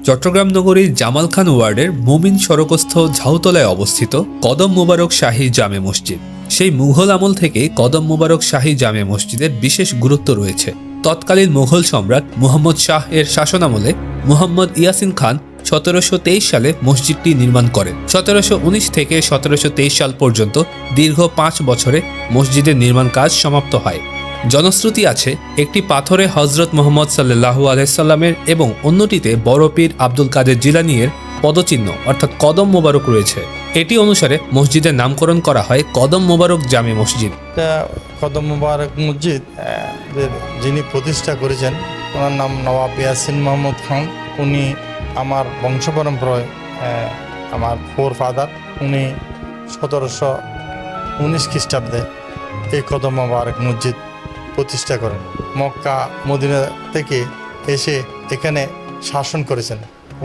চট্টগ্রাম নগরীর জামাল খান ওয়ার্ডের মুমিন সড়কস্থ ঝাউতলায় অবস্থিত কদম মোবারক শাহী জামে মসজিদ। সেই মুঘল আমল থেকে কদম মোবারক শাহী জামে মসজিদের বিশেষ গুরুত্ব রয়েছে। তৎকালীন মুঘল সম্রাট মুহাম্মদ শাহ এর শাসনামলে মুহাম্মদ ইয়াসিন খান 1723 সালে মসজিদটি নির্মাণ করেন। 1719 থেকে 1723 সাল পর্যন্ত দীর্ঘ 5 বছরে মসজিদের নির্মাণ কাজ সমাপ্ত হয়। জনশ্রুতি আছে একটি পাথরে হযরত মুহাম্মদ সাল্লাল্লাহু আলাইহি সাল্লামের এবং অন্যটিতে বড় পীর আব্দুল কাদের জিলানীর পদচিহ্ন অর্থাৎ কদম মোবারক রয়েছে। এটি অনুসারে মসজিদের নামকরণ করা হয় কদম মোবারক জামে মসজিদ। কদম মোবারক মসজিদ যিনি প্রতিষ্ঠা করেছেন ওনার নাম নবাব ইয়াসিন মোহাম্মদ খান। উনি আমার বংশ পরম্পরায় আমার ফোর ফাদার, উনি 1719 খ্রিস্টাব্দে এই কদম মোবারক মসজিদ প্রতিষ্ঠা করেন। মক্কা মদিনা থেকে এসে এখানে শাসন করেছেন।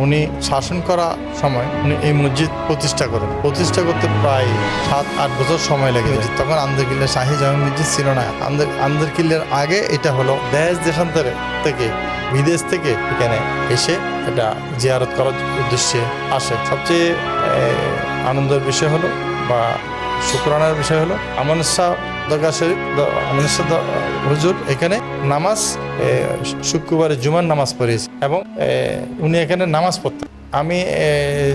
উনি শাসন করা সময় উনি এই মসজিদ প্রতিষ্ঠা করেন। প্রতিষ্ঠা করতে প্রায় 7-8 বছর সময় লাগে। তখন আন্দরকিল্লার শাহী জামে মসজিদ ছিল না। আন্দরকিল্লার আগে এটা হলো দেশ দেশান্তরে থেকে বিদেশ থেকে এখানে এসে এটা জিয়ারত করার উদ্দেশ্যে আসে। সবচেয়ে আনন্দের বিষয় হলো বা শুকরানার বিষয় হলো আমানুর শাহ দরগা শরীফ, আমানুর শাহ হুজুর এখানে নামাজ শুক্রবারে জুমার নামাজ পড়িয়েছে এবং উনি এখানে নামাজ পড়তেন। আমি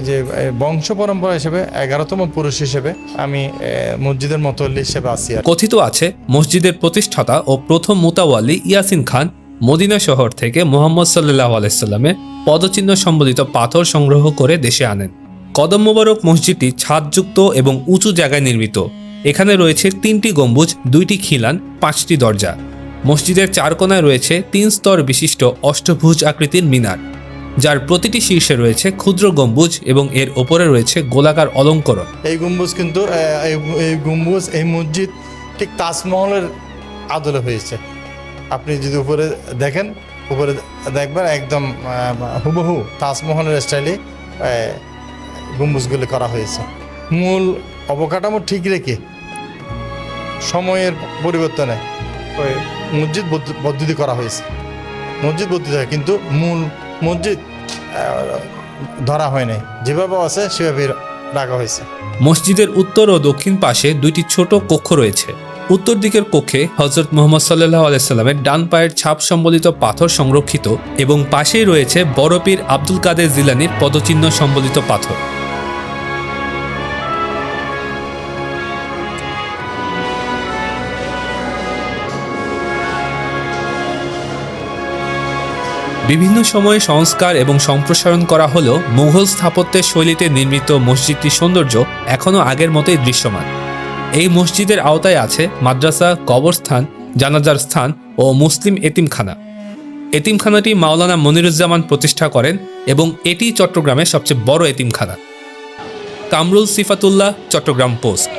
যে বংশ পরম্পরা হিসেবে 11তম পুরুষ হিসেবে আমি মসজিদের মোতাওয়াল্লি হিসেবে আছি। কথিত আছে মসজিদের প্রতিষ্ঠাতা ও প্রথম মুতাওয়াল্লি ইয়াসিন খান মদিনা শহর থেকে মুহাম্মদ সাল্লাল্লাহু আলাইহি সাল্লামের পদচিহ্ন সম্বলিত পাথর সংগ্রহ করে দেশে আনেন। কদম মোবারক মসজিদটি ছাদযুক্ত এবং উঁচু জায়গায় নির্মিত। এখানে রয়েছে 3টি গম্বুজ, 2টি খিলান, 5টি দরজা। মসজিদের 4 কোণায় রয়েছে 3 স্তর বিশিষ্ট অষ্টভুজ আকৃতির মিনার, যার প্রতিটি শীর্ষে রয়েছে ক্ষুদ্র গম্বুজ এবং এর ওপরে রয়েছে গোলাকার অলঙ্করণ। এই গম্বুজ কিন্তু এই মসজিদ ঠিক তাজমহলের আদলে হয়েছে। আপনি যদি উপরে দেখেন, উপরে দেখবেন একদম হুবহু তাজমহলের স্টাইলে গম্বুজগুলি করা হয়েছে। মূল অবকাঠামো ঠিক রেখে সময়ের পরিবর্তনে ওই মসজিদ বর্ধিত করা হয়েছে। মসজিদ বর্ধিত হয় কিন্তু মূল মসজিদ ধরা হয় নাই, যেভাবে আছে সেভাবে রাখা হয়েছে। মসজিদের উত্তর ও দক্ষিণ পাশে 2টি ছোট কক্ষ রয়েছে। উত্তর দিকের কক্ষে হযরত মুহাম্মদ সাল্লাল্লাহু আলাইহি সাল্লামের ডান পায়ের ছাপ সম্বলিত পাথর সংরক্ষিত এবং পাশেই রয়েছে বড় পীর আব্দুল কাদের জিলানীর পদচিহ্ন সম্বলিত পাথর। বিভিন্ন সময়ে সংস্কার এবং সম্প্রসারণ করা হলেও মুঘল স্থাপত্যের শৈলীতে নির্মিত মসজিদটির সৌন্দর্য এখনও আগের মতোই দৃশ্যমান। এই মসজিদের আওতায় আছে মাদ্রাসা, কবরস্থান, জানাজার স্থান ও মুসলিম এতিমখানা। এতিমখানাটি মাওলানা মনিরুজ্জামান প্রতিষ্ঠা করেন এবং এটি চট্টগ্রামের সবচেয়ে বড় এতিমখানা। কামরুল সিফাতুল্লাহ, চট্টগ্রাম পোস্ট।